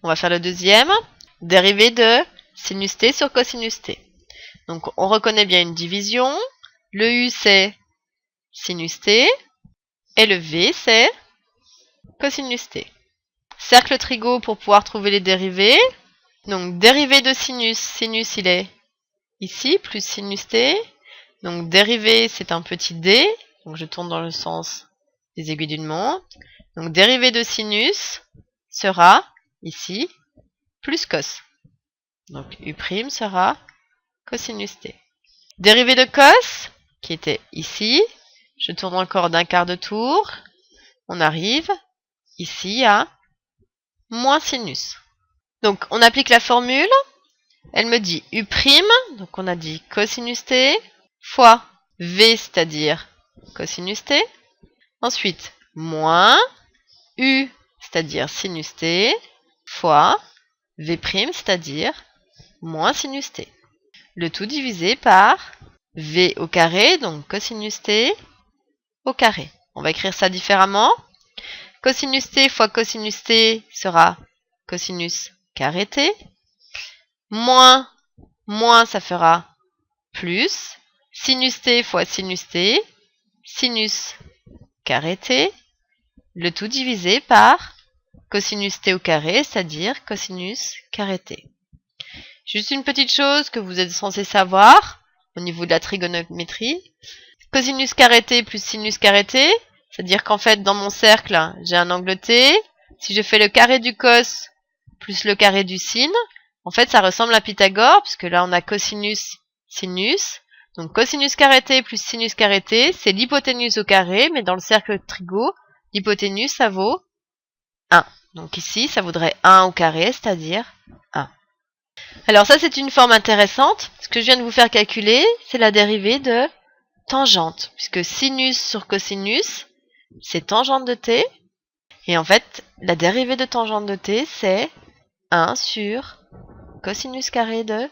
On va faire le deuxième. Dérivée de sinus t sur cosinus t. Donc on reconnaît bien une division. Le u c'est sinus t. Et le v c'est cosinus t. Cercle trigo pour pouvoir trouver les dérivées. Donc dérivée de sinus. Sinus il est ici, plus sinus t. Donc dérivée c'est un petit d. Donc je tourne dans le sens des aiguilles d'une montre. Donc dérivée de sinus sera ici plus cos. Donc u' sera cosinus t. Dérivée de cos, qui était ici, je tourne encore d'un quart de tour. On arrive ici à moins sinus. Donc on applique la formule. Elle me dit u', donc on a dit cosinus t, fois v, c'est-à-dire cosinus t. Ensuite, moins u, c'est-à-dire sinus t, fois v', c'est-à-dire moins sinus t. Le tout divisé par v au carré, donc cosinus t au carré. On va écrire ça différemment. Cosinus t fois cosinus t sera cosinus carré t. Moins ça fera plus. Sinus t fois sinus t, sinus carré t. Le tout divisé par cosinus t au carré, c'est-à-dire cosinus carré t. Juste une petite chose que vous êtes censé savoir au niveau de la trigonométrie. Cosinus carré t plus sinus carré t, c'est-à-dire qu'en fait dans mon cercle j'ai un angle t. Si je fais le carré du cos plus le carré du sin, en fait ça ressemble à Pythagore, puisque là on a cosinus sinus. Donc cosinus carré t plus sinus carré t, c'est l'hypoténuse au carré, mais dans le cercle trigo, l'hypoténuse ça vaut 1. Donc ici ça vaudrait 1 au carré, c'est-à-dire 1. Alors ça c'est une forme intéressante. Ce que je viens de vous faire calculer, c'est la dérivée de tangente, puisque sinus sur cosinus, c'est tangente de t. Et en fait, la dérivée de tangente de t, c'est 1 sur cosinus carré de